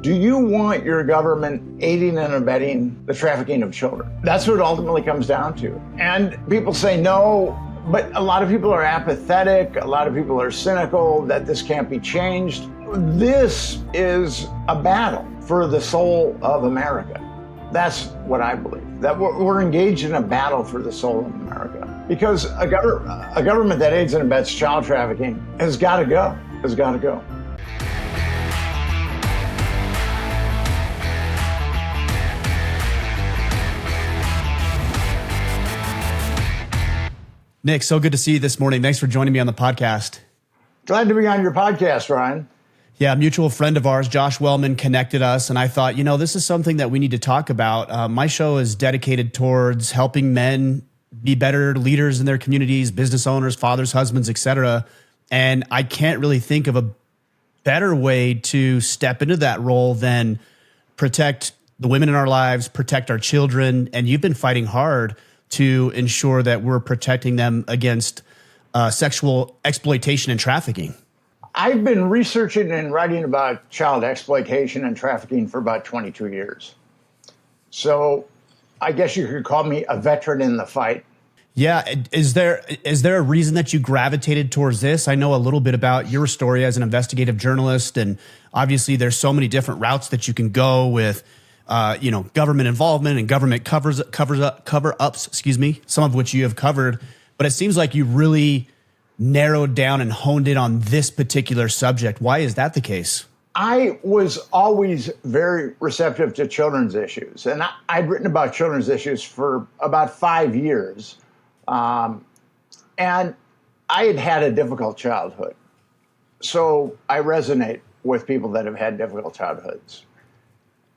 Do you want your government aiding and abetting the trafficking of children? That's what it ultimately comes down to. And people say no, but a lot of people are apathetic. A lot of people are cynical that this can't be changed. This is a battle for the soul of America. That's what I believe, that we're engaged in a battle for the soul of America. Because a government that aids and abets child trafficking has got to go, has got to go. Nick, so good to see you this morning. Thanks for joining me on the podcast. Glad to be on your podcast, Ryan. Yeah, a mutual friend of ours, Josh Wellman, connected us, and I thought, this is something that we need to talk about. My show is dedicated towards helping men be better leaders in their communities, business owners, fathers, husbands, etc. And I can't really think of a better way to step into that role than protect the women in our lives, protect our children, and you've been fighting hard to ensure that we're protecting them against sexual exploitation and trafficking. I've been researching and writing about child exploitation and trafficking for about 22 years. So I guess you could call me a veteran in the fight. Yeah. Is there a reason that you gravitated towards this? I know a little bit about your story as an investigative journalist, and obviously there's so many different routes that you can go with government involvement and government cover-ups, some of which you have covered. But it seems like you really narrowed down and honed in on this particular subject. Why is that the case? I was always very receptive to children's issues, and I'd written about children's issues for about 5 years. And I had had a difficult childhood. So I resonate with people that have had difficult childhoods.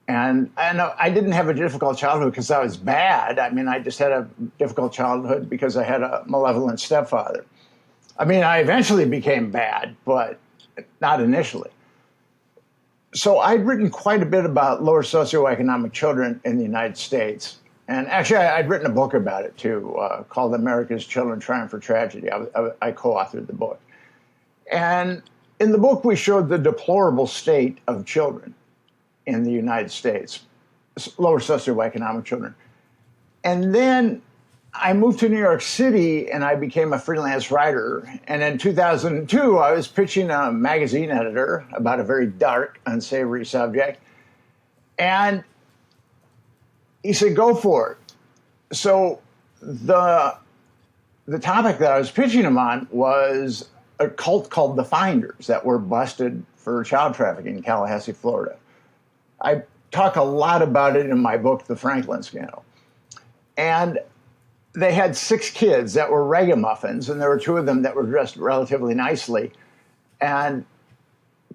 And I didn't have a difficult childhood because I was bad. I mean, I just had a difficult childhood because I had a malevolent stepfather. I mean, I eventually became bad, but not initially. So I'd written quite a bit about lower socioeconomic children in the United States. And actually, I'd written a book about it, too, called America's Children Triumph or Tragedy. I co-authored the book. And in the book, we showed the deplorable state of children in the United States, lower socioeconomic children. And then I moved to New York City and I became a freelance writer. And in 2002, I was pitching a magazine editor about a very dark, unsavory subject. And he said, go for it. So the topic that I was pitching him on was a cult called the Finders that were busted for child trafficking in Tallahassee, Florida. I talk a lot about it in my book, The Franklin Scandal. And they had 6 kids that were ragamuffins, and there were 2 of them that were dressed relatively nicely. And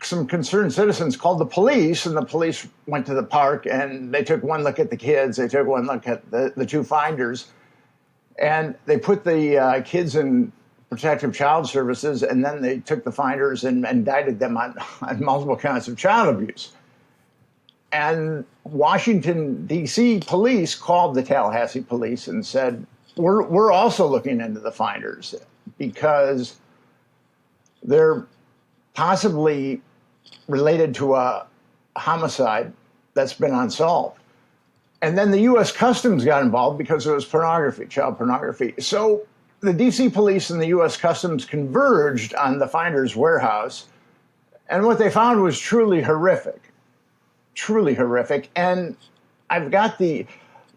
some concerned citizens called the police, and the police went to the park, and they took one look at the kids. They took one look at the 2 finders, and they put the kids in protective child services, and then they took the finders and indicted them on multiple counts of child abuse. And Washington, D.C. police called the Tallahassee police and said, we're also looking into the finders because they're possibly related to a homicide that's been unsolved. And then the U.S. Customs got involved because it was pornography, child pornography. So the D.C. police and the U.S. Customs converged on the finders' warehouse, and what they found was truly horrific. Truly horrific. And I've got the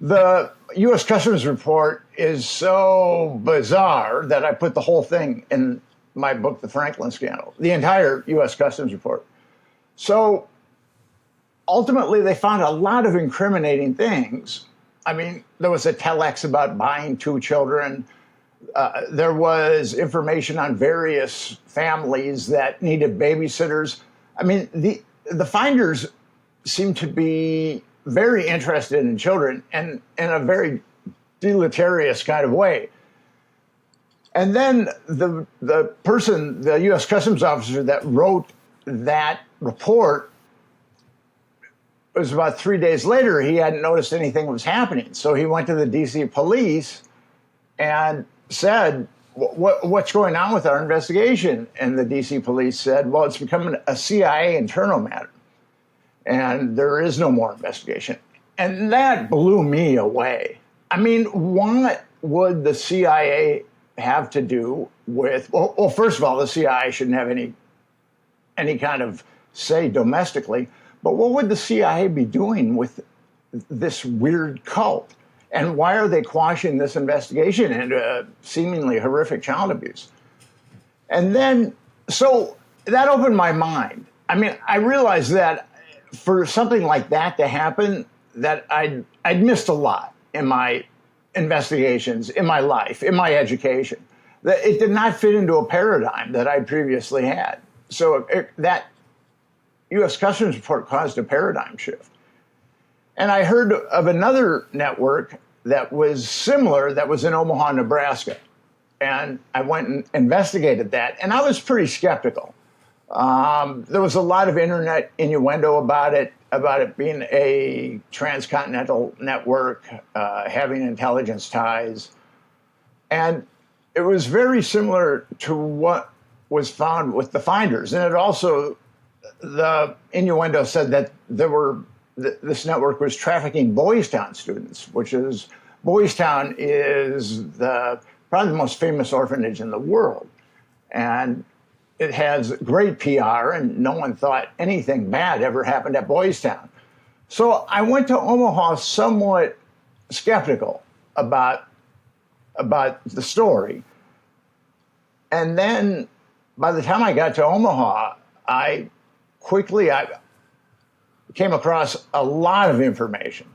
U.S. Customs report is so bizarre that I put the whole thing in my book, The Franklin Scandal, the entire U.S. Customs report. So ultimately, they found a lot of incriminating things. I mean, there was a telex about buying 2 children. There was information on various families that needed babysitters. I mean, the finders seem to be very interested in children and in a very deleterious kind of way. And then the person, the U.S. Customs officer that wrote that report, it was about 3 days later, he hadn't noticed anything was happening. So he went to the D.C. police and said, what's going on with our investigation? And the D.C. police said, well, it's become a CIA internal matter. and there is no more investigation. And that blew me away. I mean, what would the CIA have to do with, well, first of all, the CIA shouldn't have any kind of say domestically, but what would the CIA be doing with this weird cult? And why are they quashing this investigation into seemingly horrific child abuse? And then, so that opened my mind. I mean, I realized that for something like that to happen, that I'd missed a lot in my investigations, in my life, in my education. That it did not fit into a paradigm that I previously had. So that U.S. Customs report caused a paradigm shift. And I heard of another network that was similar, that was in Omaha, Nebraska. And I went and investigated that, and I was pretty skeptical. There was a lot of internet innuendo about it being a transcontinental network, having intelligence ties. And it was very similar to what was found with the finders. And it also, the innuendo said that this network was trafficking Boys Town students, Boys Town is probably the most famous orphanage in the world. And it has great PR, and no one thought anything bad ever happened at Boys Town. So I went to Omaha somewhat skeptical about the story. And then by the time I got to Omaha, I came across a lot of information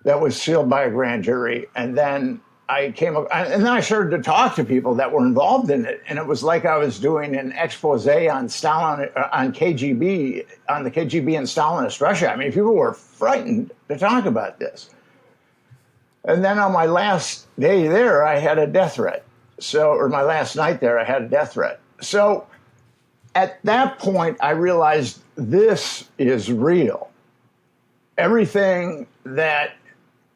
that was sealed by a grand jury. And then I started to talk to people that were involved in it, and it was like I was doing an expose on Stalin, on KGB, on the KGB and Stalinist Russia. I mean, people were frightened to talk about this. And then on my last day there, I had a death threat. Or my last night there, I had a death threat. So at that point, I realized this is real. Everything that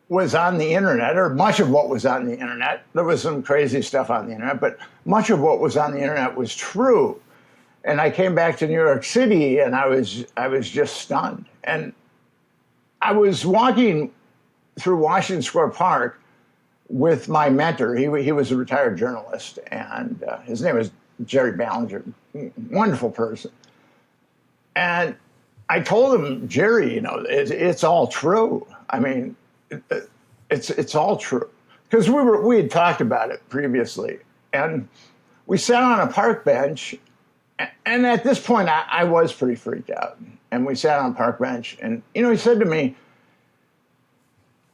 was on the internet, or much of what was on the internet, there was some crazy stuff on the internet, but much of what was on the internet was true. And I came back to New York City, and I was just stunned. And I was walking through Washington Square Park with my mentor. He was a retired journalist, and his name was Jerry Ballinger, wonderful person. And I told him, Jerry, it's all true. I mean, it's all true, because we had talked about it previously, and we sat on a park bench, and at this point I was pretty freaked out, and we sat on a park bench, and he said to me,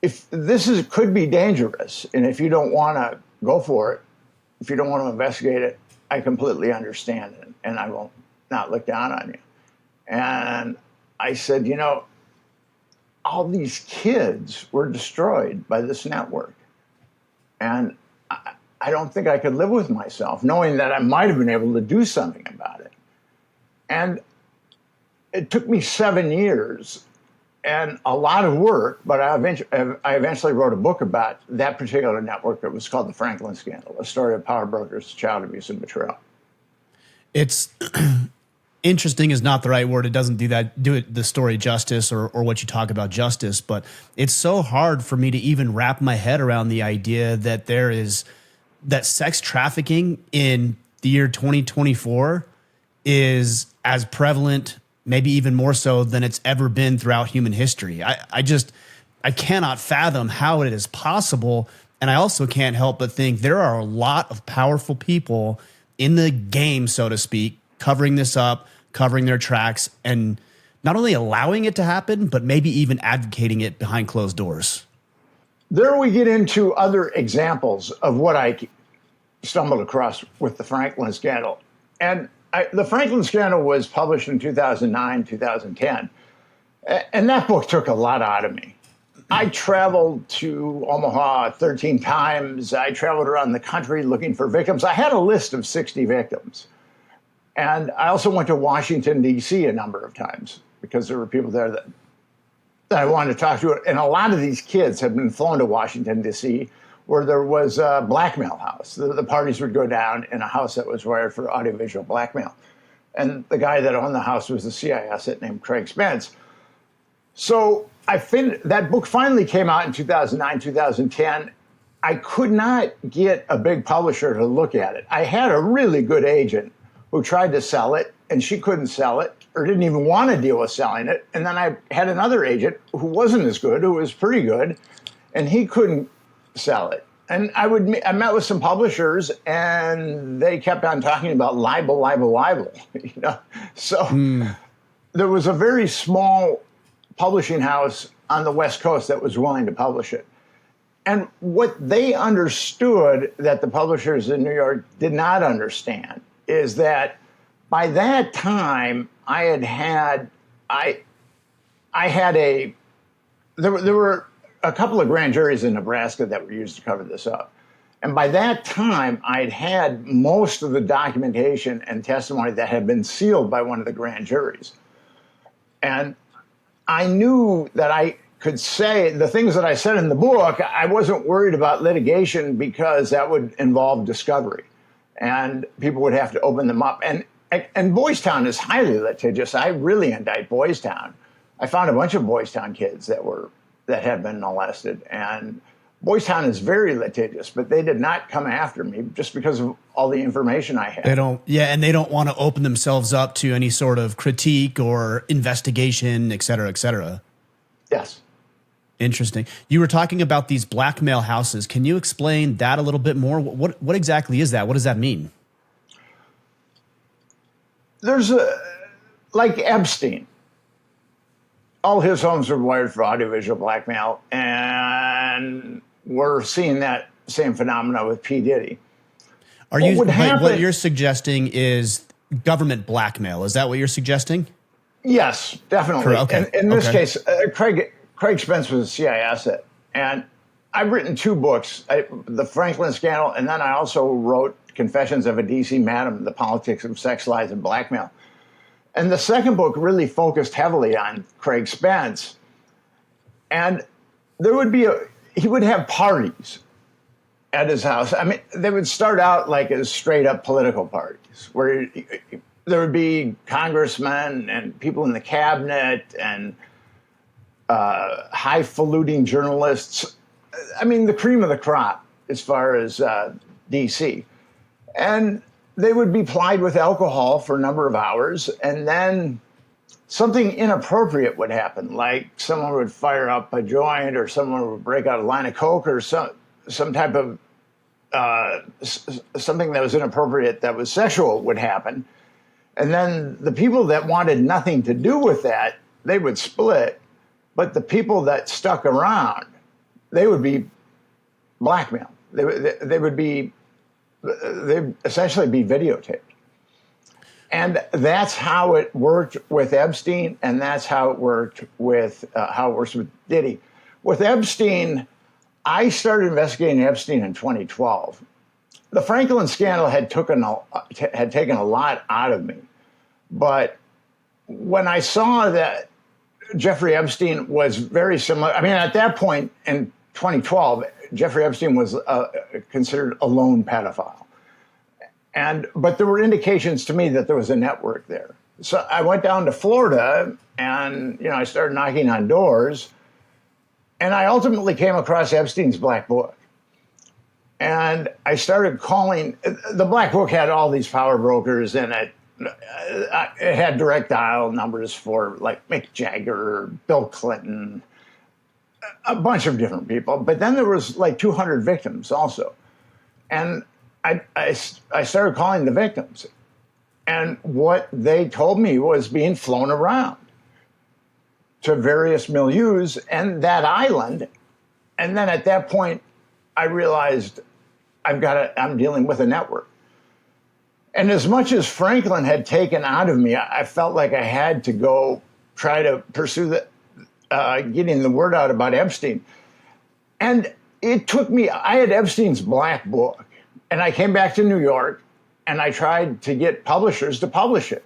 if this could be dangerous, and if you don't want to go for it, if you don't want to investigate it, I completely understand it, and I will not look down on you. And I said, all these kids were destroyed by this network. And I don't think I could live with myself knowing that I might have been able to do something about it. And it took me 7 years and a lot of work, but I eventually wrote a book about that particular network. It was called The Franklin Scandal, a story of power brokers, child abuse, and betrayal. It's interesting is not the right word. It doesn't do the story justice or what you talk about justice, but it's so hard for me to even wrap my head around the idea that that sex trafficking in the year 2024 is as prevalent, maybe even more so than it's ever been throughout human history. I cannot fathom how it is possible. And I also can't help but think there are a lot of powerful people in the game, so to speak, covering this up, covering their tracks, and not only allowing it to happen, but maybe even advocating it behind closed doors. There we get into other examples of what I stumbled across with the Franklin Scandal. And the Franklin Scandal was published in 2009, 2010. And that book took a lot out of me. I traveled to Omaha 13 times. I traveled around the country looking for victims. I had a list of 60 victims. And I also went to Washington, D.C. a number of times because there were people there that I wanted to talk to. And a lot of these kids had been flown to Washington, D.C., where there was a blackmail house. The parties would go down in a house that was wired for audiovisual blackmail. And the guy that owned the house was a CIA asset named Craig Spence. So that book finally came out in 2009, 2010. I could not get a big publisher to look at it. I had a really good agent who tried to sell it, and she couldn't sell it or didn't even want to deal with selling it. And then I had another agent who wasn't as good, who was pretty good, and he couldn't sell it. And I met with some publishers, and they kept on talking about libel, libel, libel. So there was a very small publishing house on the West Coast that was willing to publish it. And what they understood that the publishers in New York did not understand is that by that time there were a couple of grand juries in Nebraska that were used to cover this up. And by that time, I'd had most of the documentation and testimony that had been sealed by one of the grand juries. And I knew that I could say the things that I said in the book. I wasn't worried about litigation because that would involve discovery and people would have to open them up. And Boys Town is highly litigious. I really indict Boys Town. I found a bunch of Boys Town kids that had been molested, and Boys Town is very litigious, but they did not come after me just because of all the information I had. And they don't want to open themselves up to any sort of critique or investigation, et cetera, et cetera. Yes. Interesting. You were talking about these blackmail houses. Can you explain that a little bit more? What exactly is that? What does that mean? There's like Epstein. All his homes were wired for audiovisual blackmail, and we're seeing that same phenomena with P. Diddy. What you're suggesting is government blackmail. Is that what you're suggesting? Yes, definitely. Okay. In this case, Craig Spence was a CIA asset, and I've written two books, The Franklin Scandal, and then I also wrote Confessions of a D.C. Madam, The Politics of Sex, Lies, and Blackmail. And the second book really focused heavily on Craig Spence, and he would have parties at his house. I mean, they would start out like as straight up political parties, where there would be congressmen and people in the cabinet and highfalutin journalists. I mean, the cream of the crop as far as DC. And they would be plied with alcohol for a number of hours, and then something inappropriate would happen, like someone would fire up a joint or someone would break out a line of coke or some type of something that was inappropriate that was sexual would happen. And then the people that wanted nothing to do with that, they would split. But the people that stuck around, they would be blackmailed. They'd essentially be videotaped. And that's how it worked with Epstein, and that's how it worked with how it works with Diddy. With Epstein, I started investigating Epstein in 2012. The Franklin scandal had taken a lot out of me, but when I saw that Jeffrey Epstein was very similar, I mean, at that point in 2012, Jeffrey Epstein was considered a lone pedophile. But there were indications to me that there was a network there. So I went down to Florida and, I started knocking on doors, and I ultimately came across Epstein's Black Book. And I started calling. The Black Book had all these power brokers in it. It had direct dial numbers for like Mick Jagger, Bill Clinton, a bunch of different people. But then there was like 200 victims also. And I started calling the victims. And what they told me was being flown around to various milieus and that island. And then at that point, I realized I'm dealing with a network. And as much as Franklin had taken out of me, I felt like I had to go try to pursue getting the word out about Epstein. And it took me, I had Epstein's Black Book, and I came back to New York and I tried to get publishers to publish it.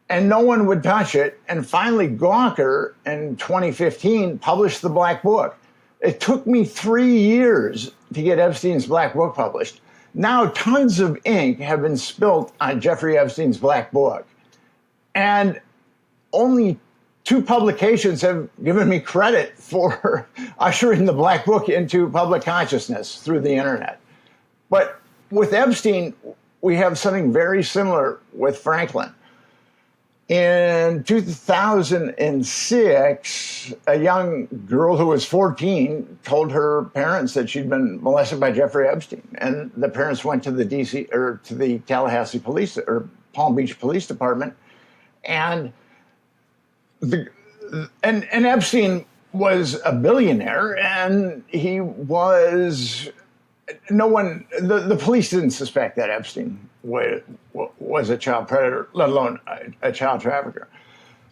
And no one would touch it. And finally, Gawker in 2015 published the Black Book. It took me 3 years to get Epstein's Black Book published. Now, tons of ink have been spilt on Jeffrey Epstein's Black Book. And only two publications have given me credit for ushering the Black Book into public consciousness through the internet. But with Epstein, we have something very similar with Franklin. In 2006, a young girl who was 14 told her parents that she'd been molested by Jeffrey Epstein, and the parents went to the DC or to the Tallahassee Police or Palm Beach Police Department, and Epstein was a billionaire, and he was the police didn't suspect that Epstein was a child predator, let alone a child trafficker.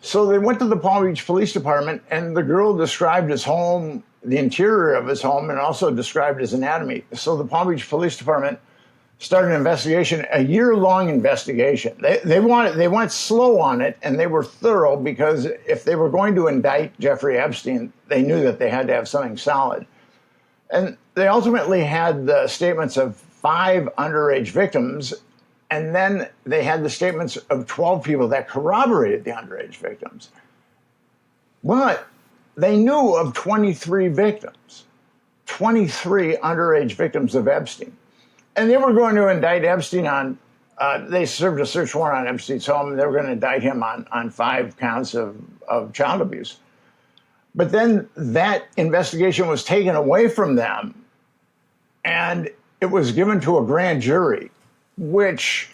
So they went to the Palm Beach Police Department, and the girl described his home, the interior of his home, and also described his anatomy. So the Palm Beach Police Department started an investigation, a year-long investigation. They went slow on it, and they were thorough, because if they were going to indict Jeffrey Epstein, they knew that they had to have something solid. And they ultimately had the statements of 5 underage victims, and then they had the statements of 12 people that corroborated the underage victims. But they knew of 23 victims, 23 underage victims of Epstein. And they were going to indict Epstein on, they served a search warrant on Epstein's home, and they were going to indict him on 5 counts of child abuse. But then that investigation was taken away from them, and it was given to a grand jury, which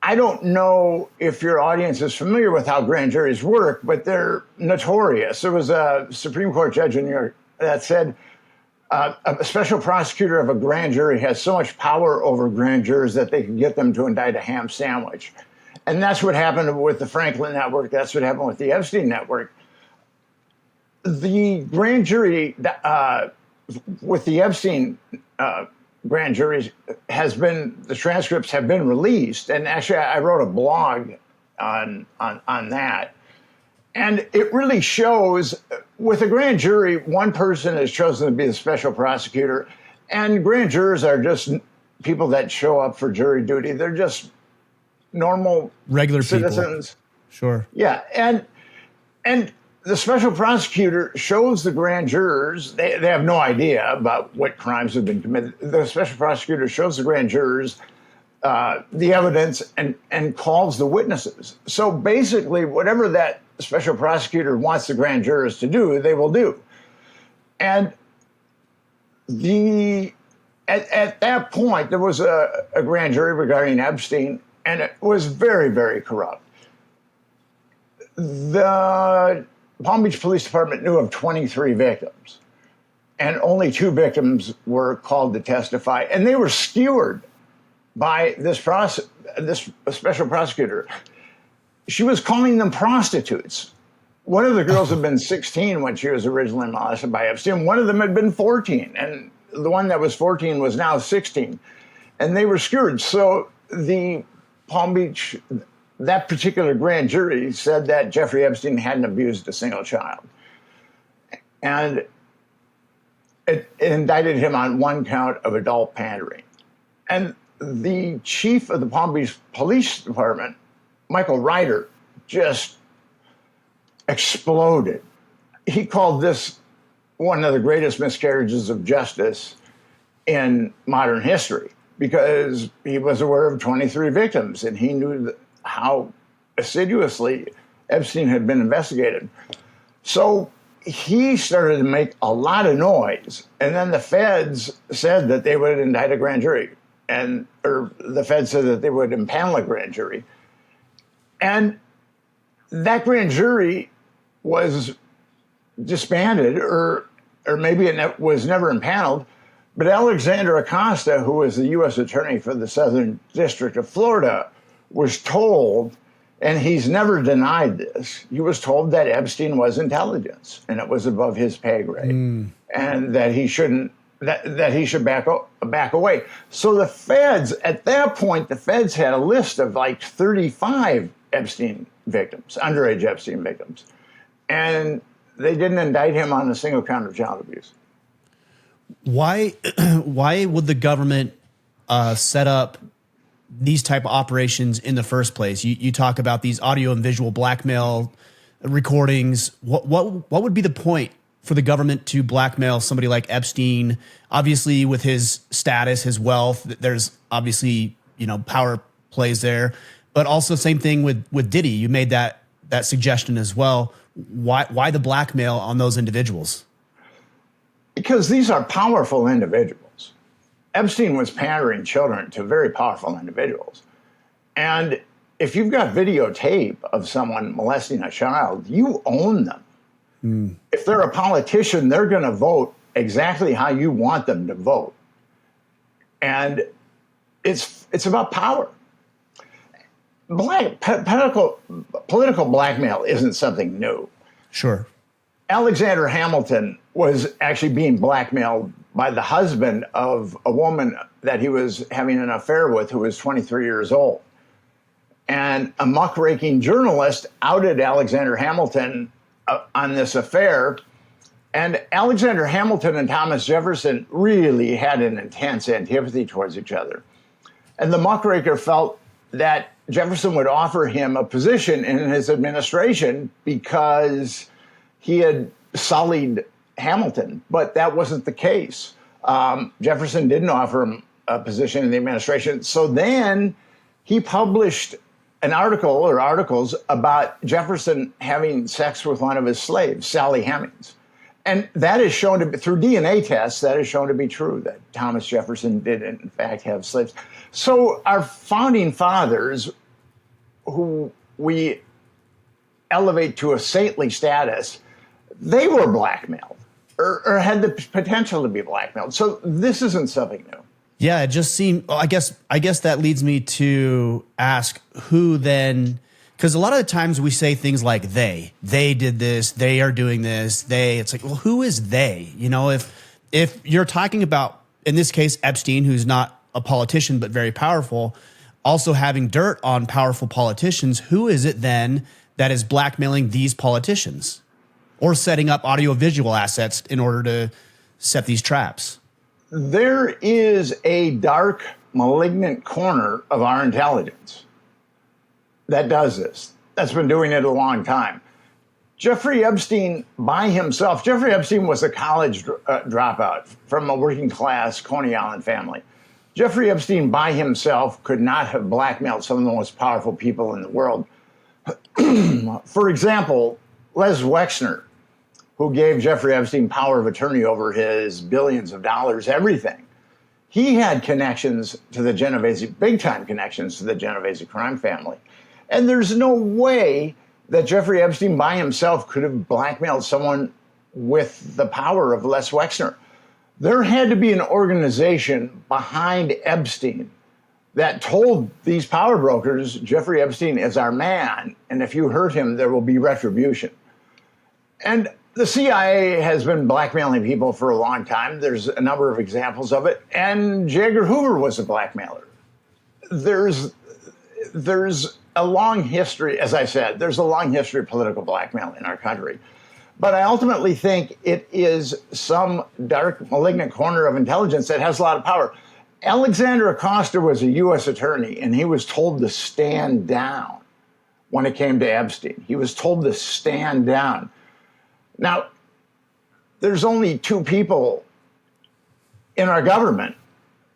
I don't know if your audience is familiar with how grand juries work, but they're notorious. There was a Supreme Court judge in New York that said a special prosecutor of a grand jury has so much power over grand jurors that they can get them to indict a ham sandwich. And that's what happened with the Franklin Network. That's what happened with the Epstein Network. The grand jury with the Epstein grand juries the transcripts have been released. And actually, I wrote a blog on that. And it really shows, with a grand jury, one person is chosen to be the special prosecutor, and grand jurors are just people that show up for jury duty. They're just normal, regular citizens. People. Sure. Yeah, and the special prosecutor shows the grand jurors, they have no idea about what crimes have been committed. The special prosecutor shows the grand jurors the evidence and calls the witnesses. So basically, whatever that special prosecutor wants the grand jurors to do, they will do. And at that point, there was a grand jury regarding Epstein, and it was very, very corrupt. The Palm Beach Police Department knew of 23 victims, and only 2 victims were called to testify, and they were skewered by this special prosecutor. She was calling them prostitutes. One of the girls had been 16 when she was originally molested by Epstein. One of them had been 14, and the one that was 14 was now 16, and they were skewered. So the Palm Beach, that particular grand jury said that Jeffrey Epstein hadn't abused a single child. And it indicted him on 1 count of adult pandering. And the chief of the Palm Beach Police Department, Michael Ryder, just exploded. He called this one of the greatest miscarriages of justice in modern history, because he was aware of 23 victims, and he knew how assiduously Epstein had been investigated. So he started to make a lot of noise, and then the feds said that they would indict a grand jury, or the feds said that they would impanel a grand jury. And that grand jury was disbanded, or maybe it was never impaneled. But Alexander Acosta, who was the U.S. attorney for the Southern District of Florida, was told, and he's never denied this, he was told that Epstein was intelligence and it was above his pay grade, and that he shouldn't, that he should back away. So the feds, at that point, the feds had a list of like 35 Epstein victims, underage Epstein victims, and they didn't indict him on a single count of child abuse. Why would the government set up these type of operations in the first place? You talk about these audio and visual blackmail recordings. What would be the point for the government to blackmail somebody like Epstein? Obviously, with his status, his wealth, there's obviously, power plays there, but also same thing with Diddy. You made that suggestion as well. Why the blackmail on those individuals? Because these are powerful individuals. Epstein was pandering children to very powerful individuals. And if you've got videotape of someone molesting a child, you own them. If they're a politician, they're going to vote exactly how you want them to vote. And it's about power. Political blackmail isn't something new. Sure. Alexander Hamilton was actually being blackmailed by the husband of a woman that he was having an affair with who was 23 years old. And a muckraking journalist outed Alexander Hamilton on this affair. And Alexander Hamilton and Thomas Jefferson really had an intense antipathy towards each other. And the muckraker felt that Jefferson would offer him a position in his administration because he had sullied Hamilton, but that wasn't the case. Jefferson didn't offer him a position in the administration. So then he published an article or articles about Jefferson having sex with one of his slaves, Sally Hemings. And that is shown to be, through DNA tests, that is shown to be true, that Thomas Jefferson did in fact have slaves. So our founding fathers, who we elevate to a saintly status, they were blackmailed or had the potential to be blackmailed. So this isn't something new. Yeah, it just seemed, I guess that leads me to ask who then, because a lot of the times we say things like they did this, they are doing this, it's like, well, who is they? If you're talking about, in this case, Epstein, who's not a politician, but very powerful, also having dirt on powerful politicians, who is it then that is blackmailing these politicians or setting up audiovisual assets in order to set these traps? There is a dark, malignant corner of our intelligence that does this. That's been doing it a long time. Jeffrey Epstein by himself, Jeffrey Epstein was a college dropout from a working class Coney Island family. Jeffrey Epstein by himself could not have blackmailed some of the most powerful people in the world. For example, Les Wexner, who gave Jeffrey Epstein power of attorney over his billions of dollars, everything. He had connections to the Genovese, big-time connections to the Genovese crime family. And there's no way that Jeffrey Epstein by himself could have blackmailed someone with the power of Les Wexner. There had to be an organization behind Epstein that told these power brokers, Jeffrey Epstein is our man, and if you hurt him, there will be retribution. And the CIA has been blackmailing people for a long time. There's a number of examples of it. And J. Edgar Hoover was a blackmailer. There's a long history, as I said, there's a long history of political blackmail in our country. But I ultimately think it is some dark, malignant corner of intelligence that has a lot of power. Alexander Acosta was a U.S. attorney, and he was told to stand down when it came to Epstein. He was told to stand down. Now, there's only two people in our government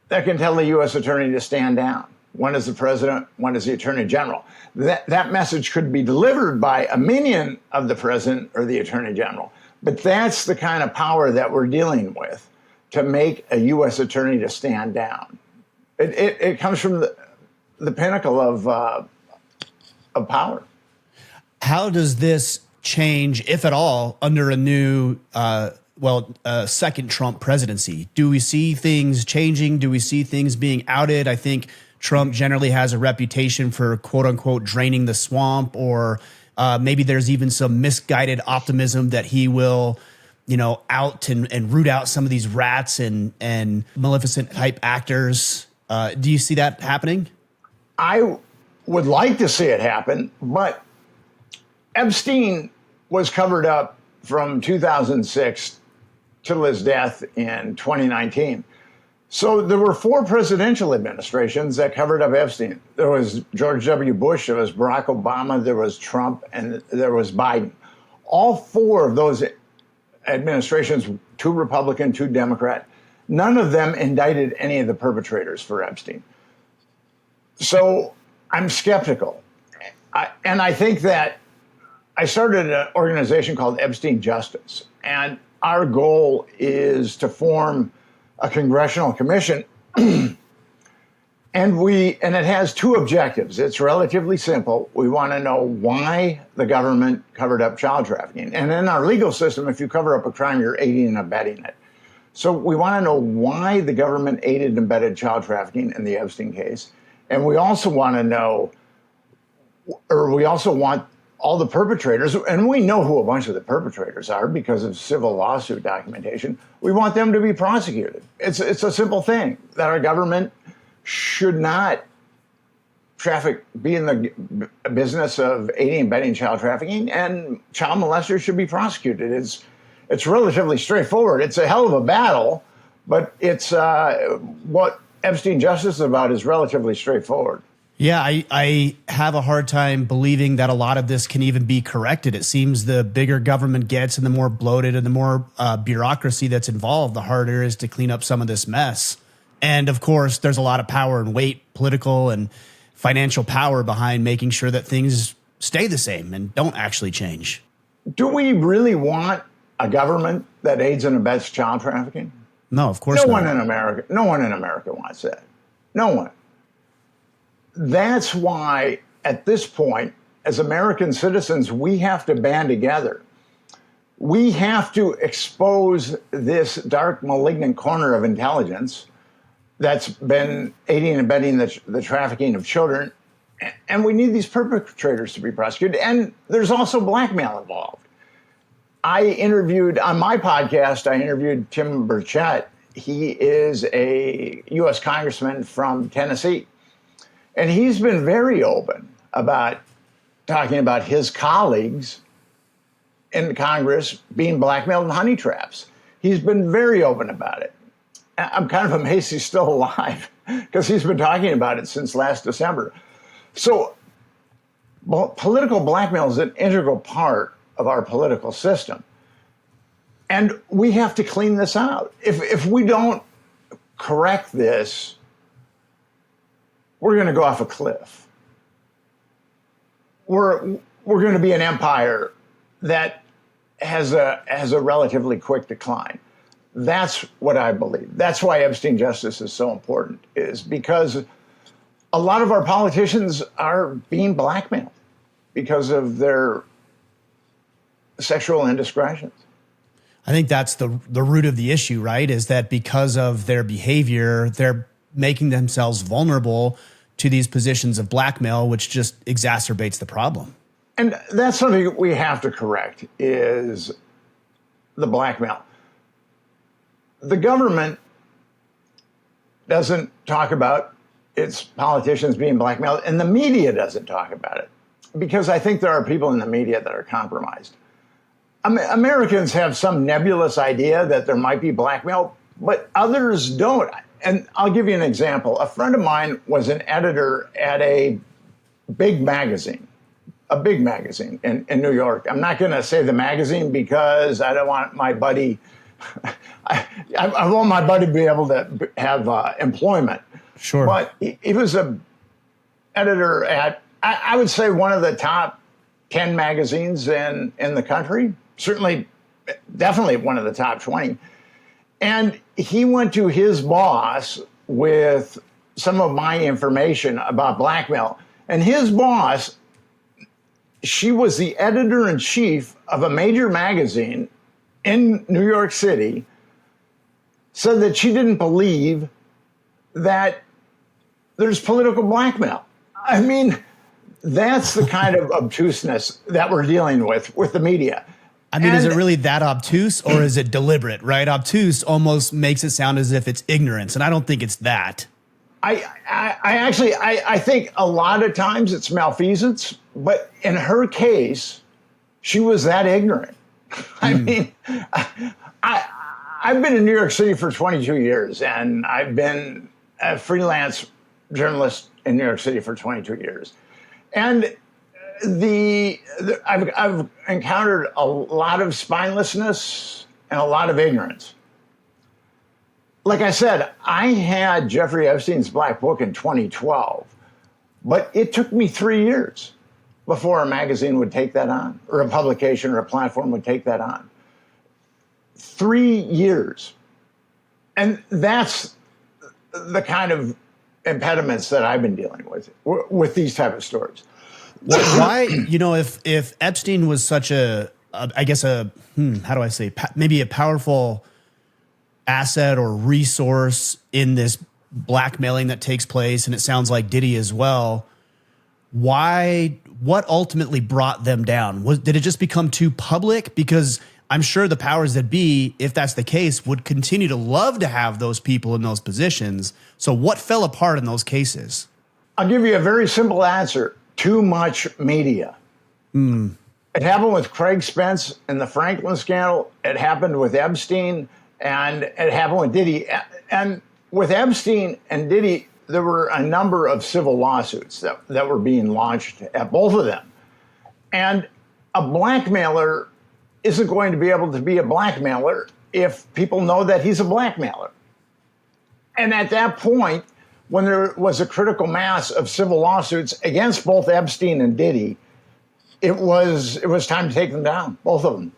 that can tell the U.S. attorney to stand down. One is the president, one is the attorney general. That message could be delivered by a minion of the president or the attorney general. But that's the kind of power that we're dealing with, to make a U.S. attorney to stand down. It comes from the pinnacle of power. How does this change, if at all, under a new, second Trump presidency? Do we see things changing? Do we see things being outed? I think Trump generally has a reputation for, quote unquote, draining the swamp, or maybe there's even some misguided optimism that he will, out and root out some of these rats and Maleficent type actors. Do you see that happening? I would like to see it happen, but Epstein was covered up from 2006 till his death in 2019. So there were 4 presidential administrations that covered up Epstein. There was George W. Bush, there was Barack Obama, there was Trump, and there was Biden. All 4 of those administrations, 2 Republican, 2 Democrat, none of them indicted any of the perpetrators for Epstein. So I'm skeptical. And I think that I started an organization called Epstein Justice, and our goal is to form a congressional commission, and it has 2 objectives. It's relatively simple. We want to know why the government covered up child trafficking. And in our legal system, if you cover up a crime, you're aiding and abetting it. So we want to know why the government aided and abetted child trafficking in the Epstein case. And we also want to know, or we also want all the perpetrators, and we know who a bunch of the perpetrators are because of civil lawsuit documentation. We want them to be prosecuted. It's a simple thing that our government should not be in the business of aiding and abetting child trafficking, and child molesters should be prosecuted. It's relatively straightforward. It's a hell of a battle, but it's what Epstein Justice is about is relatively straightforward. Yeah, I have a hard time believing that a lot of this can even be corrected. It seems the bigger government gets and the more bloated and the more bureaucracy that's involved, the harder it is to clean up some of this mess. And of course, there's a lot of power and weight, political and financial power behind making sure that things stay the same and don't actually change. Do we really want a government that aids and abets child trafficking? No, of course not. No one in America wants that. No one. That's why, at this point, as American citizens, we have to band together. We have to expose this dark, malignant corner of intelligence that's been aiding and abetting the trafficking of children. And we need these perpetrators to be prosecuted. And there's also blackmail involved. On my podcast, I interviewed Tim Burchett. He is a U.S. congressman from Tennessee. And he's been very open about talking about his colleagues in Congress being blackmailed in honey traps. He's been very open about it. I'm kind of amazed he's still alive because he's been talking about it since last December. So political blackmail is an integral part of our political system. And we have to clean this out. If we don't correct this, we're going to go off a cliff. We're going to be an empire that has a relatively quick decline. That's what I believe. That's why Epstein Justice is so important, is because a lot of our politicians are being blackmailed because of their sexual indiscretions. I think that's the root of the issue, right? Is that because of their behavior, they're making themselves vulnerable to these positions of blackmail, which just exacerbates the problem. And that's something we have to correct, is the blackmail. The government doesn't talk about its politicians being blackmailed, and the media doesn't talk about it, because I think there are people in the media that are compromised. Americans have some nebulous idea that there might be blackmail, but others don't. And I'll give you an example. A friend of mine was an editor at a big magazine in New York. I'm not going to say the magazine because I don't want my buddy, I want my buddy to be able to have employment. Sure. But he was an editor at, I would say, one of the top 10 magazines in the country. Certainly, definitely one of the top 20. And he went to his boss with some of my information about blackmail. And his boss, she was the editor-in-chief of a major magazine in New York City, said that she didn't believe that there's political blackmail. I mean, that's the kind of obtuseness that we're dealing with the media. I mean, is it really that obtuse, or is it deliberate, right? Obtuse almost makes it sound as if it's ignorance, and I don't think it's that. I actually think a lot of times it's malfeasance, but in her case, she was that ignorant. I mean, I've been in New York City for 22 years, and I've been a freelance journalist in New York City for 22 years. And I've encountered a lot of spinelessness and a lot of ignorance. Like I said, I had Jeffrey Epstein's Black Book in 2012, but it took me 3 years before a magazine would take that on, or a publication or a platform would take that on. 3 years. And that's the kind of impediments that I've been dealing with these type of stories. Why, if Epstein was such how do I say, maybe a powerful asset or resource in this blackmailing that takes place, and it sounds like Diddy as well, what ultimately brought them down? Did it just become too public? Because I'm sure the powers that be, if that's the case, would continue to love to have those people in those positions. So what fell apart in those cases? I'll give you a very simple answer. Too much media. It happened with Craig Spence in the Franklin scandal. It happened with Epstein, and it happened with Diddy. And with Epstein and Diddy, there were a number of civil lawsuits that were being launched at both of them. And a blackmailer isn't going to be able to be a blackmailer if people know that he's a blackmailer. And at that point, when there was a critical mass of civil lawsuits against both Epstein and Diddy, it was time to take them down, both of them.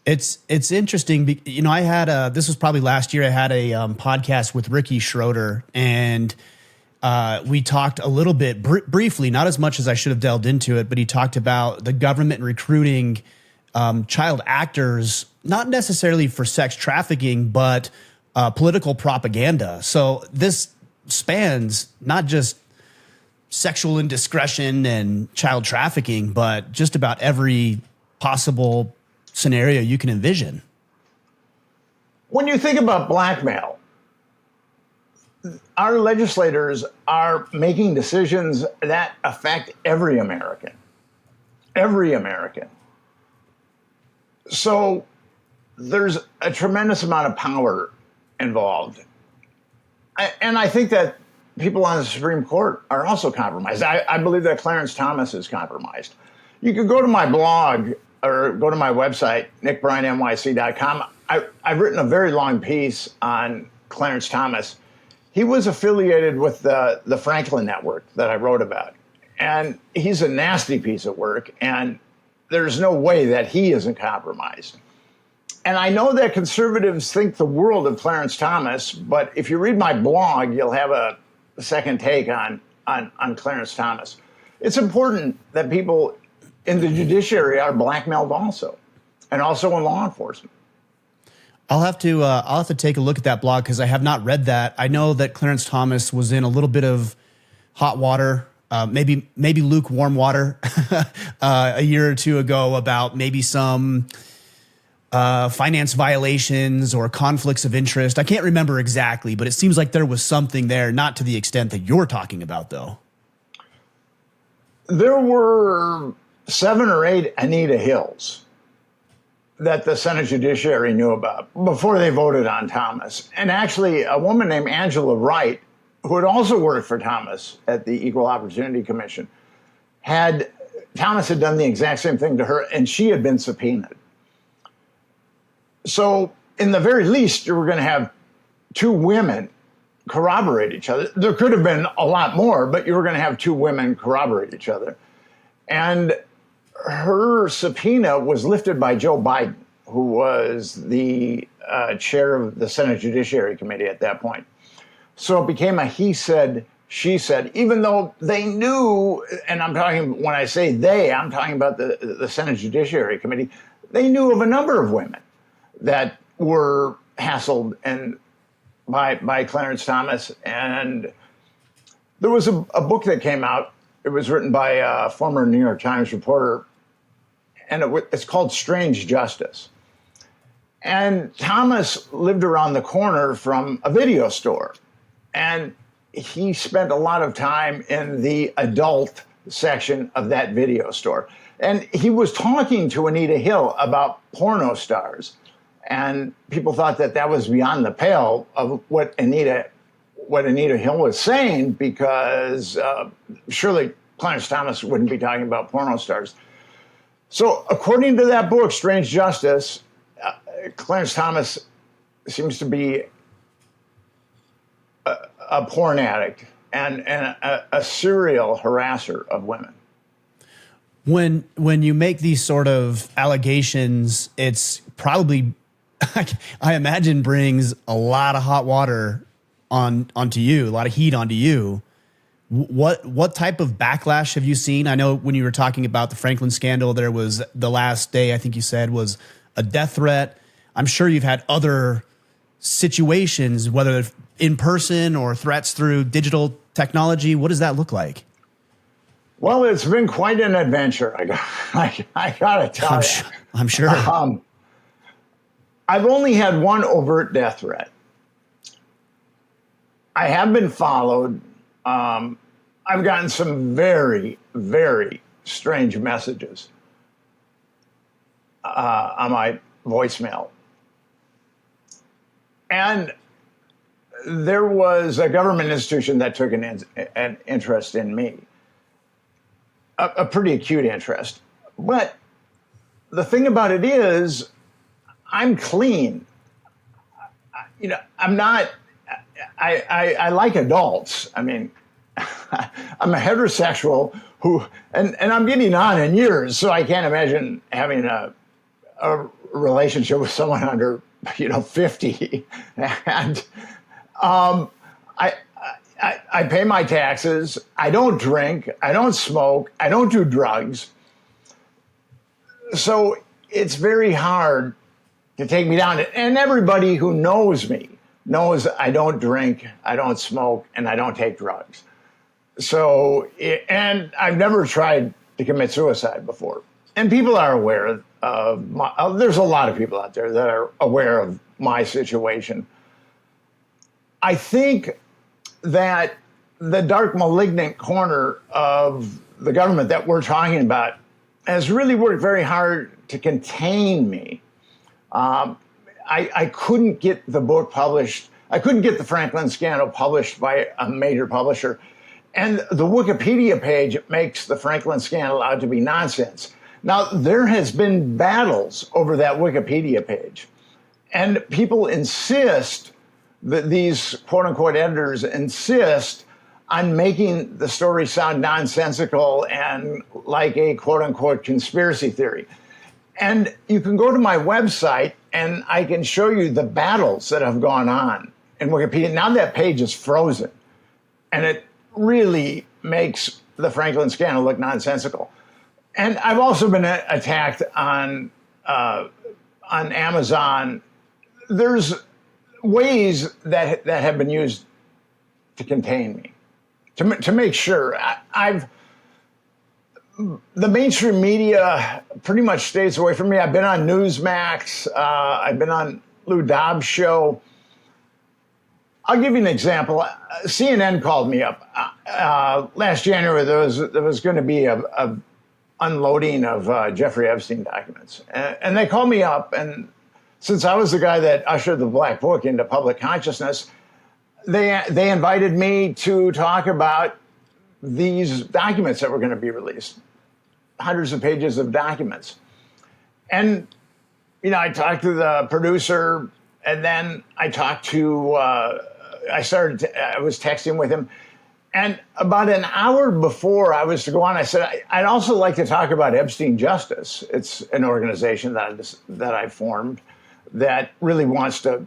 It's interesting. This was probably last year. I had a podcast with Ricky Schroeder, and we talked a little bit briefly, not as much as I should have delved into it, but he talked about the government recruiting child actors, not necessarily for sex trafficking, but political propaganda. So this spans not just sexual indiscretion and child trafficking, but just about every possible scenario you can envision. When you think about blackmail, our legislators are making decisions that affect every American. Every American. So there's a tremendous amount of power involved. And I think that people on the Supreme Court are also compromised. I believe that Clarence Thomas is compromised. You could go to my blog or go to my website, nickbryantnyc.com. I've written a very long piece on Clarence Thomas. He was affiliated with the Franklin Network that I wrote about. And he's a nasty piece of work, and there's no way that he isn't compromised. And I know that conservatives think the world of Clarence Thomas, but if you read my blog, you'll have a second take on Clarence Thomas. It's important that people in the judiciary are blackmailed also, and also in law enforcement. I'll have to take a look at that blog because I have not read that. I know that Clarence Thomas was in a little bit of hot water, maybe lukewarm water a year or two ago about maybe some finance violations or conflicts of interest. I can't remember exactly, but it seems like there was something there, not to the extent that you're talking about, though. There were 7 or 8 Anita Hills that the Senate Judiciary knew about before they voted on Thomas. And actually, a woman named Angela Wright, who had also worked for Thomas at the Equal Opportunity Commission, Thomas had done the exact same thing to her, and she had been subpoenaed. So, in the very least, you were going to have 2 women corroborate each other. There could have been a lot more, but you were going to have 2 women corroborate each other. And her subpoena was lifted by Joe Biden, who was the chair of the Senate Judiciary Committee at that point. So it became a he said, she said, even though they knew, and when I say they, I'm talking about the Senate Judiciary Committee, they knew of a number of women that were hassled by Clarence Thomas. And there was a book that came out. It was written by a former New York Times reporter, and it's called Strange Justice. And Thomas lived around the corner from a video store, and he spent a lot of time in the adult section of that video store. And he was talking to Anita Hill about porno stars. And people thought that that was beyond the pale of what Anita Hill was saying, because surely Clarence Thomas wouldn't be talking about porno stars. So according to that book, Strange Justice, Clarence Thomas seems to be a porn addict and a serial harasser of women. When you make these sort of allegations, it's probably, I imagine, brings a lot of hot water onto you, a lot of heat onto you. What type of backlash have you seen? I know when you were talking about the Franklin scandal, there was the last day, I think you said, was a death threat. I'm sure you've had other situations, whether in person or threats through digital technology. What does that look like? Well, it's been quite an adventure. I gotta tell you. I'm sure. I've only had one overt death threat. I have been followed. I've gotten some very, very strange messages on my voicemail. And there was a government institution that took an interest in me, a pretty acute interest. But the thing about it is, I'm clean. I'm not, I like adults. I mean, I'm a heterosexual and I'm getting on in years, so I can't imagine having a relationship with someone under 50. And I pay my taxes. I don't drink. I don't smoke. I don't do drugs. So it's very hard to take me down. And everybody who knows me knows I don't drink, I don't smoke, and I don't take drugs. So, and I've never tried to commit suicide before. And people are aware of there's a lot of people out there that are aware of my situation. I think that the dark, malignant corner of the government that we're talking about has really worked very hard to contain me. I couldn't get the book published. I couldn't get the Franklin scandal published by a major publisher. And the Wikipedia page makes the Franklin scandal out to be nonsense. Now, there has been battles over that Wikipedia page. And people insist, that these quote-unquote editors insist on making the story sound nonsensical and like a quote-unquote conspiracy theory. And you can go to my website and I can show you the battles that have gone on in Wikipedia. Now that page is frozen, and it really makes the Franklin scandal look nonsensical. And I've also been attacked on Amazon. There's ways that have been used to contain me, to make sure. The mainstream media pretty much stays away from me. I've been on Newsmax. I've been on Lou Dobbs' show. I'll give you an example. CNN called me up last January. There was going to be a unloading of Jeffrey Epstein documents, and they called me up. And since I was the guy that ushered the Black Book into public consciousness, they invited me to talk about these documents that were going to be released, hundreds of pages of documents. And, I talked to the producer, and then I talked to, I was texting with him. And about an hour before I was to go on, I said, I'd also like to talk about Epstein Justice. It's an organization that I formed that really wants to,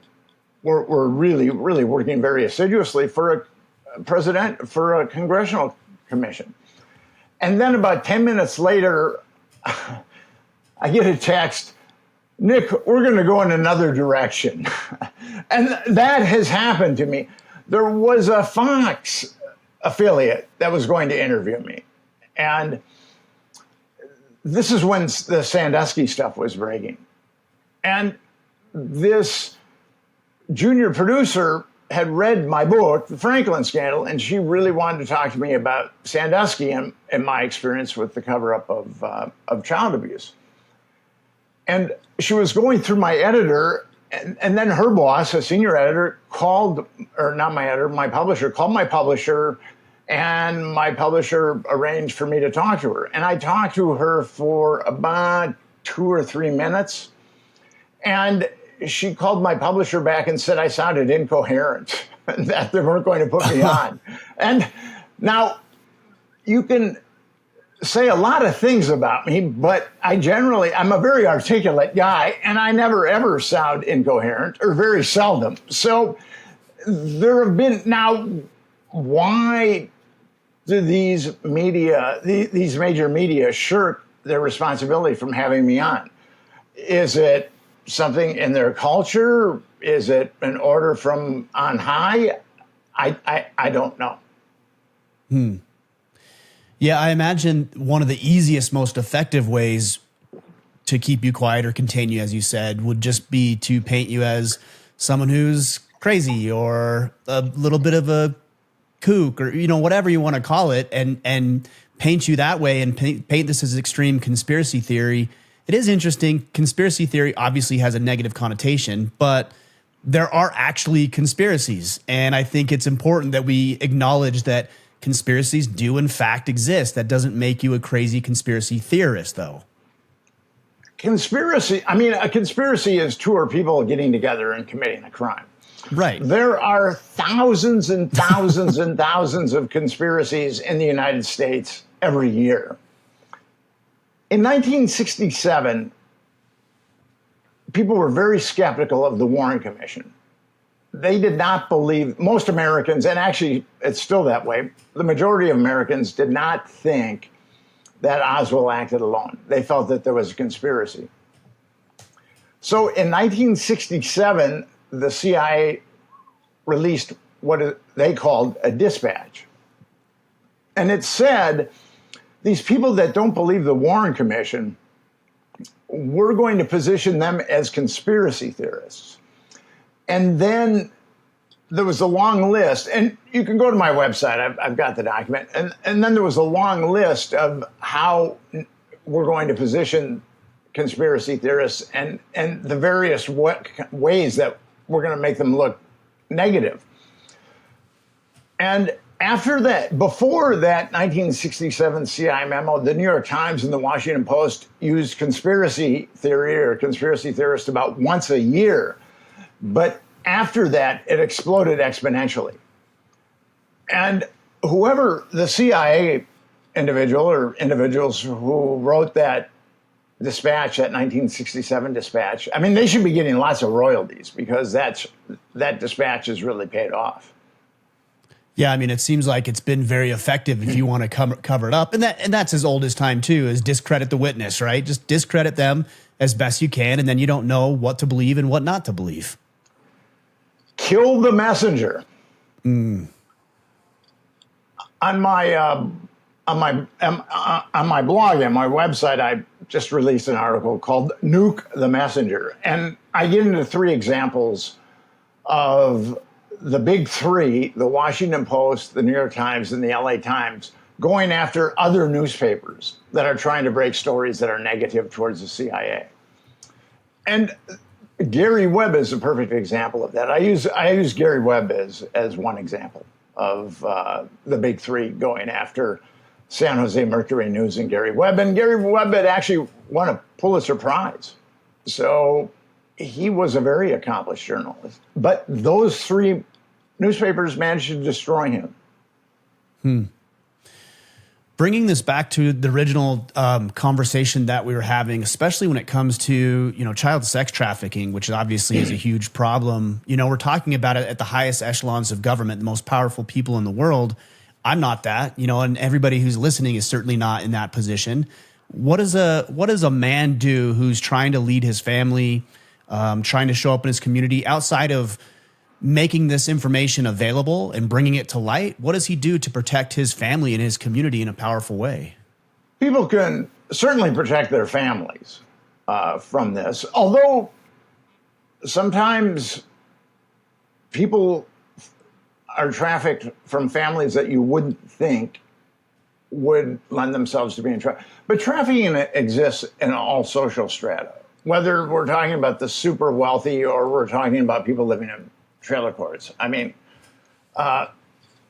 we're really, really working very assiduously for a congressional commission. And then about 10 minutes later, I get a text, Nick, we're going to go in another direction. And that has happened to me. There was a Fox affiliate that was going to interview me. And this is when the Sandusky stuff was breaking. And this junior producer had read my book, The Franklin Scandal, and she really wanted to talk to me about Sandusky and my experience with the cover-up of child abuse. And she was going through my editor, and then her boss, a senior editor, called, or not my editor, my publisher, called my publisher, and my publisher arranged for me to talk to her. And I talked to her for about 2 or 3 minutes. And she called my publisher back and said I sounded incoherent, that they weren't going to put me on. And now you can say a lot of things about me, but I'm a very articulate guy, and I never ever sound incoherent, or very seldom. So there have been, now, why do these major media shirk their responsibility from having me on? Is it something in their culture? Is it an order from on high? I don't know. Yeah, I imagine one of the easiest, most effective ways to keep you quiet or contain you, as you said, would just be to paint you as someone who's crazy or a little bit of a kook, or, whatever you want to call it, and paint you that way, and paint this as extreme conspiracy theory. It is interesting. Conspiracy theory obviously has a negative connotation, but there are actually conspiracies. And I think it's important that we acknowledge that conspiracies do in fact exist. That doesn't make you a crazy conspiracy theorist, though. A conspiracy is two or people getting together and committing a crime. Right. There are thousands and thousands and thousands of conspiracies in the United States every year. In 1967, people were very skeptical of the Warren Commission. They did not believe, most Americans, and actually it's still that way, the majority of Americans did not think that Oswald acted alone. They felt that there was a conspiracy. So in 1967, the CIA released what they called a dispatch. And it said, these people that don't believe the Warren Commission, we're going to position them as conspiracy theorists. And then there was a long list, and you can go to my website, I've got the document, and then there was a long list of how we're going to position conspiracy theorists and the various ways that we're going to make them look negative. And after that, before that 1967 CIA memo, the New York Times and the Washington Post used conspiracy theory or conspiracy theorists about once a year. But after that, it exploded exponentially. And whoever the CIA individual or individuals who wrote that dispatch, that 1967 dispatch, they should be getting lots of royalties, because that dispatch has really paid off. Yeah, it seems like it's been very effective if you want to cover it up. And that's as old as time, too, is discredit the witness, right? Just discredit them as best you can, and then you don't know what to believe and what not to believe. Kill the messenger. On my blog and my website, I just released an article called "Nuke the Messenger," and I get into 3 examples of the big 3: the Washington Post, the New York Times, and the LA Times, going after other newspapers that are trying to break stories that are negative towards the CIA. And Gary Webb is a perfect example of that. I use Gary Webb as one example of the big 3 going after San Jose Mercury News and Gary Webb. And Gary Webb had actually won a Pulitzer Prize. So he was a very accomplished journalist. But those 3 newspapers managed to destroy him. Bringing this back to the original conversation that we were having, especially when it comes to, child sex trafficking, which obviously is a huge problem. We're talking about it at the highest echelons of government, the most powerful people in the world. I'm not that, and everybody who's listening is certainly not in that position. What does a man do who's trying to lead his family, trying to show up in his community outside of making this information available and bringing it to light? What does he do to protect his family and his community in a powerful way? People can certainly protect their families from this, although sometimes people are trafficked from families that you wouldn't think would lend themselves to being trafficked. But trafficking exists in all social strata. whether we're talking about the super wealthy or we're talking about people living in trailer courts. I mean,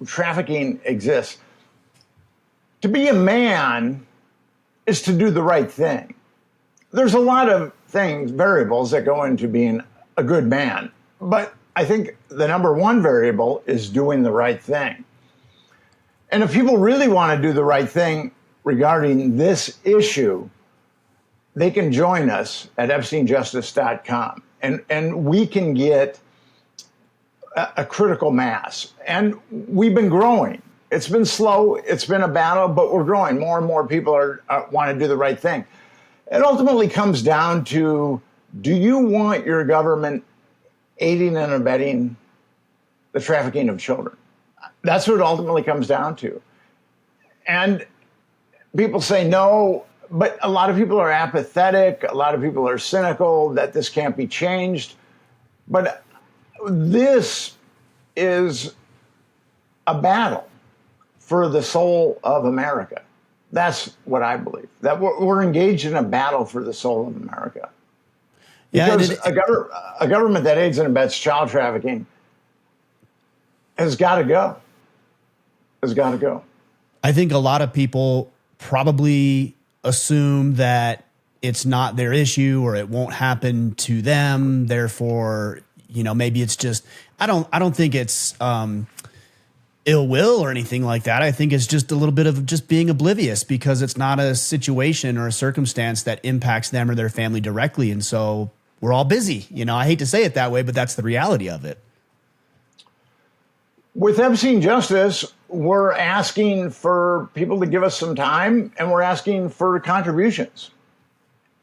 trafficking exists. To be a man is to do the right thing. There's a lot of things, variables that go into being a good man, but I think the number one variable is doing the right thing. And if people really want to do the right thing regarding this issue, they can join us at EpsteinJustice.com, and we can get a critical mass. And we've been growing. It's been slow. It's been a battle, but we're growing. More and more people want to do the right thing. It ultimately comes down to, do you want your government aiding and abetting the trafficking of children? That's what it ultimately comes down to. And people say no, but a lot of people are apathetic. A lot of people are cynical that this can't be changed. But this is a battle for the soul of America. That's what I believe, that we're engaged in a battle for the soul of America. Because a government that aids and abets child trafficking has got to go. Has got to go. I think a lot of people probably assume that it's not their issue or it won't happen to them. Therefore, maybe it's just, I don't think it's ill will or anything like that. I think it's just a little bit of just being oblivious because it's not a situation or a circumstance that impacts them or their family directly. And so we're all busy. I hate to say it that way, but that's the reality of it. With Epstein Justice, we're asking for people to give us some time, and we're asking for contributions.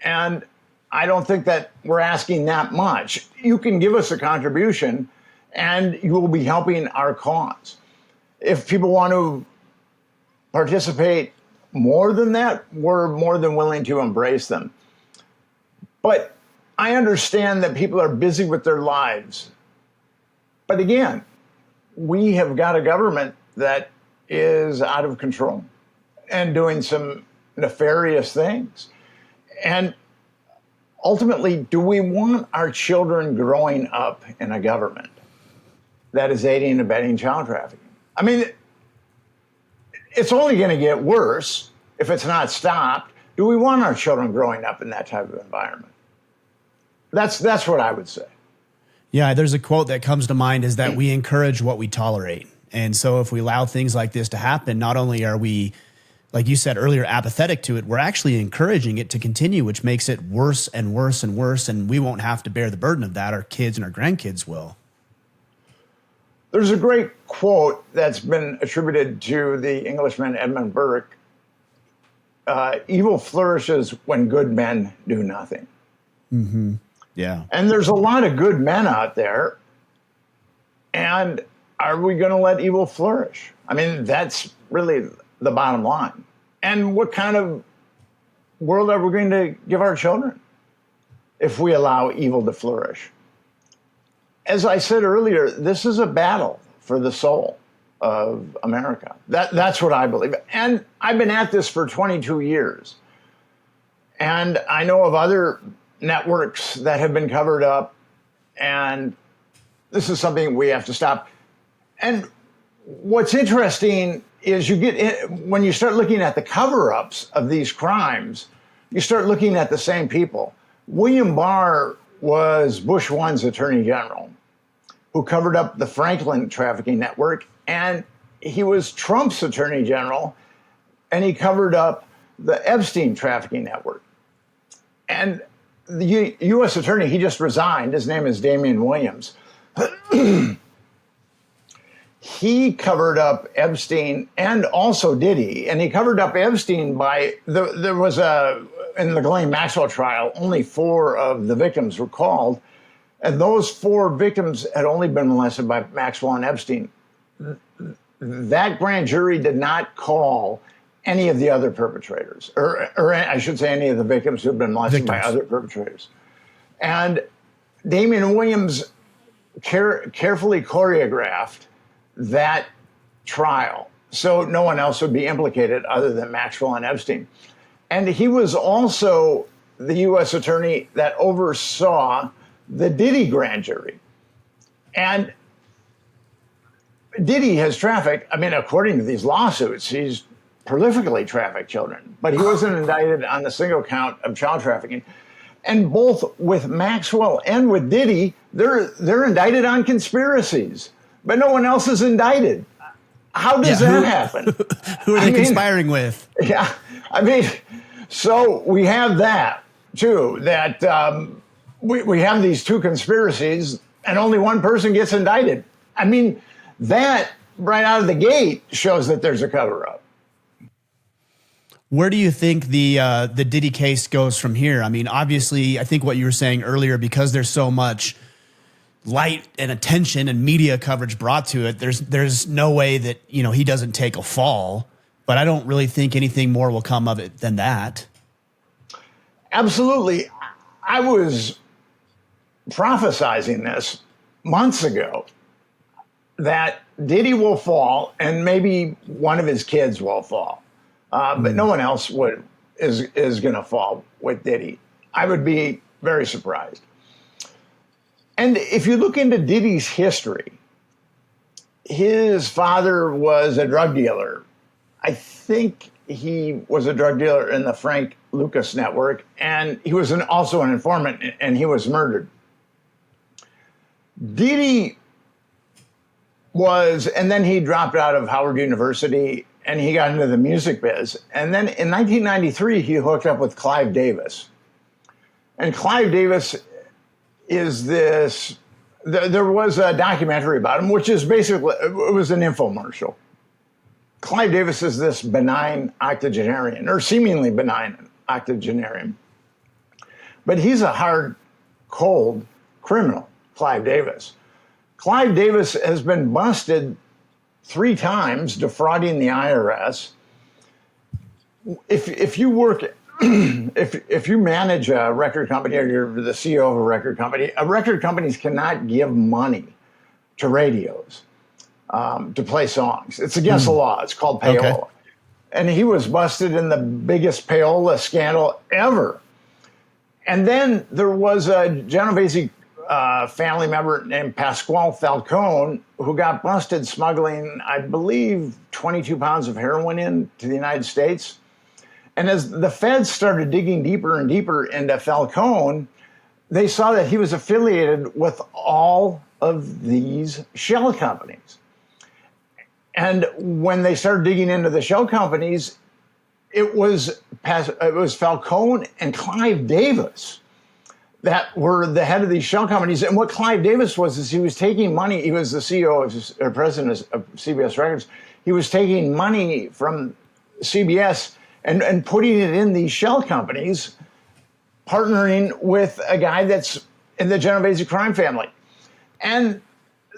And I don't think that we're asking that much. You can give us a contribution, and you will be helping our cause. If people want to participate more than that, we're more than willing to embrace them. But I understand that people are busy with their lives. But again, we have got a government that is out of control and doing some nefarious things. And ultimately, do we want our children growing up in a government that is aiding and abetting child trafficking? I mean, it's only going to get worse if it's not stopped. Do we want our children growing up in that type of environment? That's what I would say. Yeah, there's a quote that comes to mind is that we encourage what we tolerate. And so if we allow things like this to happen, not only are we, like you said earlier, apathetic to it, we're actually encouraging it to continue, which makes it worse and worse and worse. And we won't have to bear the burden of that. Our kids and our grandkids will. There's a great quote that's been attributed to the Englishman Edmund Burke. Evil flourishes when good men do nothing. Mm-hmm. Yeah. And there's a lot of good men out there. And are we going to let evil flourish? I mean, that's really the bottom line. And what kind of world are we going to give our children if we allow evil to flourish? As I said earlier, this is a battle for the soul of America. That's what I believe. And I've been at this for 22 years. And I know of other networks that have been covered up. And this is something we have to stop. And what's interesting is when you start looking at the cover-ups of these crimes, you start looking at the same people. William Barr was Bush 1's Attorney General, who covered up the Franklin trafficking network, and he was Trump's Attorney General, and he covered up the Epstein trafficking network. And the U.S. Attorney, he just resigned. His name is Damian Williams. He covered up Epstein and also Diddy, and he covered up Epstein by there was in the Ghislaine Maxwell trial, only 4 of the victims were called, and those 4 victims had only been molested by Maxwell and Epstein. That grand jury did not call any of the other perpetrators, or I should say any of the victims who had been molested by other perpetrators. And Damian Williams carefully choreographed that trial so no one else would be implicated other than Maxwell and Epstein. And he was also the U.S. attorney that oversaw the Diddy grand jury. And Diddy has trafficked, I mean, according to these lawsuits, he's prolifically trafficked children, but he wasn't indicted on the single count of child trafficking. And both with Maxwell and with Diddy, they're indicted on conspiracies, but no one else is indicted. How does that happen? Who are they conspiring with? Yeah, I mean, so we have that too, that we have these two conspiracies and only one person gets indicted. I mean, that right out of the gate shows that there's a cover-up. Where do you think the Diddy case goes from here? I mean, obviously, I think what you were saying earlier, because there's so much light and attention and media coverage brought to it, there's no way that, you know, he doesn't take a fall. But I don't really think anything more will come of it than that. Absolutely. I was prophesizing this months ago, that Diddy will fall and maybe one of his kids will fall. But no one else is going to fall with Diddy. I would be very surprised. And if you look into Diddy's history, his father was a drug dealer. I think he was a drug dealer in the Frank Lucas network, and he was also an informant, and he was murdered. Diddy and then he dropped out of Howard University, and he got into the music biz. And then in 1993, he hooked up with Clive Davis. And Clive Davis is this, there was a documentary about him, which is basically, it was an infomercial. Clive Davis is this benign octogenarian, or seemingly benign octogenarian. But he's a hard, cold criminal, Clive Davis. Clive Davis has been busted 3 times defrauding the IRS. If you work, if you manage a record company or you're the CEO of a record companies cannot give money to radios to play songs. It's against the law. It's called payola. Okay. And he was busted in the biggest payola scandal ever. And then there was a Genovese family member named Pasquale Falcone who got busted smuggling, I believe, 22 pounds of heroin into the United States. And as the feds started digging deeper and deeper into Falcone, they saw that he was affiliated with all of these shell companies. And when they started digging into the shell companies, it was Falcone and Clive Davis that were the head of these shell companies. And what Clive Davis was is he was taking money. He was the CEO or president of CBS Records. He was taking money from CBS and putting it in these shell companies, partnering with a guy that's in the Genovese crime family. And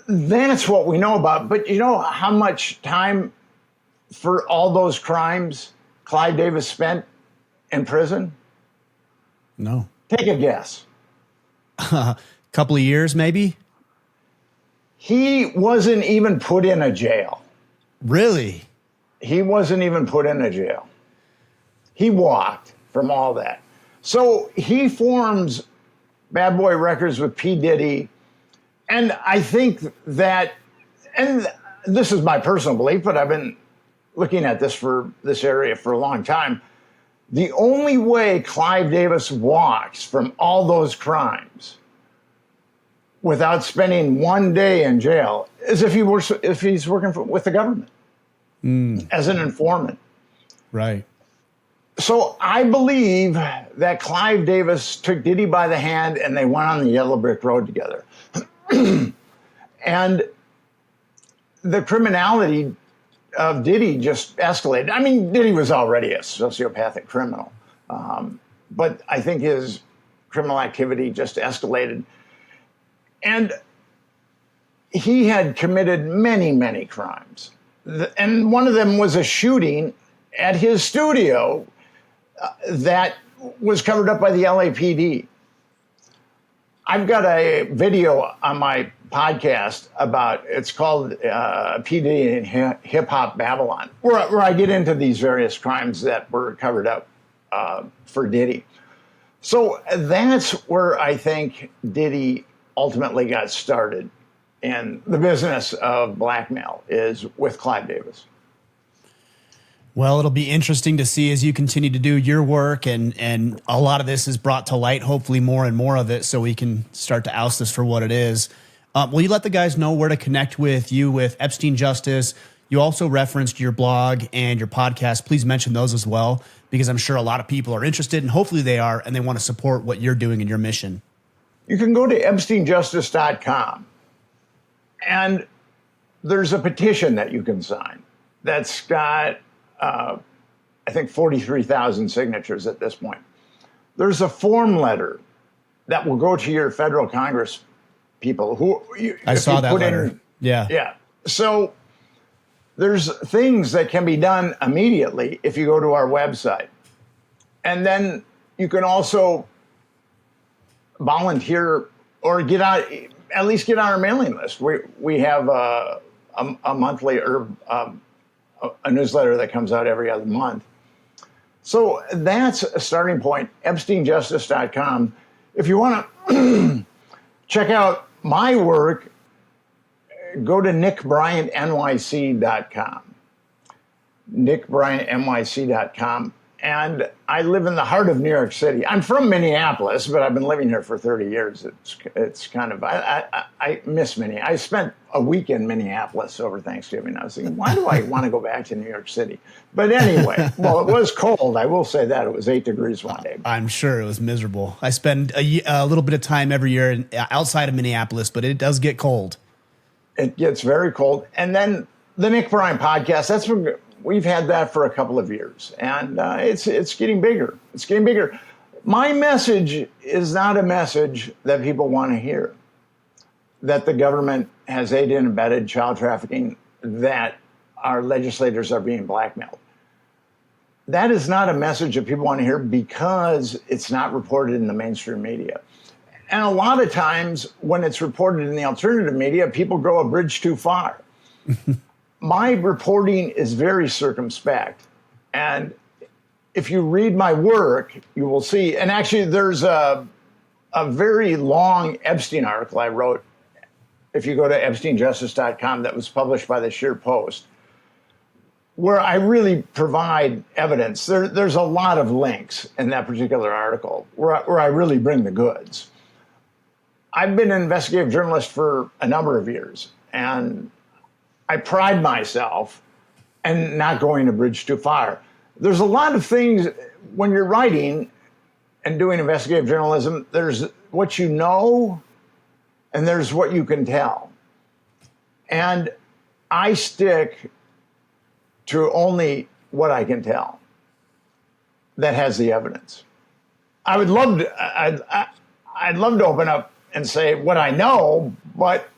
that's what we know about. But you know how much time for all those crimes Clive Davis spent in prison? No. Take a guess. A couple of years, maybe? He wasn't even put in a jail. Really? He wasn't even put in a jail. He walked from all that. So he forms Bad Boy Records with P. Diddy. And I think that, and this is my personal belief, but I've been looking at this area for a long time. The only way Clive Davis walks from all those crimes without spending one day in jail is if he's working with the government as an informant. Right. So I believe that Clive Davis took Diddy by the hand and they went on the yellow brick road together. And the criminality of Diddy just escalated. I mean, Diddy was already a sociopathic criminal, but I think his criminal activity just escalated. And he had committed many, many crimes. And one of them was a shooting at his studio that was covered up by the LAPD. I've got a video on my podcast about, it's called P. Diddy and Hip Hop Babylon, where I get into these various crimes that were covered up for Diddy. So that's where I think Diddy ultimately got started in the business of blackmail, is with Clive Davis. Well, it'll be interesting to see as you continue to do your work, and a lot of this is brought to light, hopefully more and more of it, so we can start to oust this for what it is. Will you let the guys know where to connect with you with Epstein Justice? You also referenced your blog and your podcast. Please mention those as well, because I'm sure a lot of people are interested, and hopefully they are, and they want to support what you're doing in your mission. You can go to EpsteinJustice.com, and there's a petition that you can sign that's got, I think, 43,000 signatures at this point. There's a form letter that will go to your federal Congress people who I saw that letter. Yeah. So there's things that can be done immediately if you go to our website. And then you can also volunteer or at least get on our mailing list. We have a monthly or a newsletter that comes out every other month. So that's a starting point, EpsteinJustice.com. If you want to check out my work, go to nickbryantnyc.com. nickbryantnyc.com. And I live in the heart of New York City. I'm from Minneapolis, but I've been living here for 30 years. It's kind of, I miss Minneapolis. I spent a week in Minneapolis over Thanksgiving. I was thinking, why do I want to go back to New York City? But anyway, well, it was cold. I will say that. It was 8 degrees one day. I'm sure it was miserable. I spend a little bit of time every year outside of Minneapolis, but it does get cold. It gets very cold. And then the Nick Bryant podcast, we've had that for a couple of years, and it's getting bigger. It's getting bigger. My message is not a message that people want to hear, that the government has aided and abetted child trafficking, that our legislators are being blackmailed. That is not a message that people want to hear because it's not reported in the mainstream media. And a lot of times when it's reported in the alternative media, people go a bridge too far. My reporting is very circumspect. And if you read my work, you will see, and actually there's a very long Epstein article I wrote, if you go to EpsteinJustice.com, that was published by the Sheer Post, where I really provide evidence. There's a lot of links in that particular article where I really bring the goods. I've been an investigative journalist for a number of years, and I pride myself in not going a bridge too far. There's a lot of things when you're writing and doing investigative journalism, there's what you know and there's what you can tell. And I stick to only what I can tell that has the evidence. I'd love to open up and say what I know, but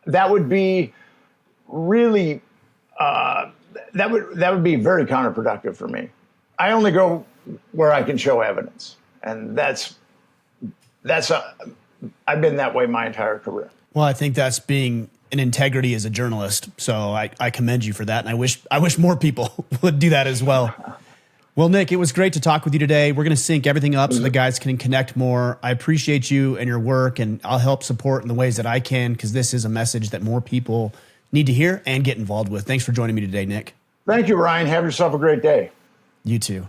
that would be really, that would be very counterproductive for me. I only go where I can show evidence, and I've been that way my entire career. Well, I think that's being an integrity as a journalist. So I commend you for that, and I wish more people would do that as well. Well, Nick, it was great to talk with you today. We're going to sync everything up so the guys can connect more. I appreciate you and your work, and I'll help support in the ways that I can, because this is a message that more people need to hear and get involved with. Thanks for joining me today, Nick. Thank you, Ryan. Have yourself a great day. You too.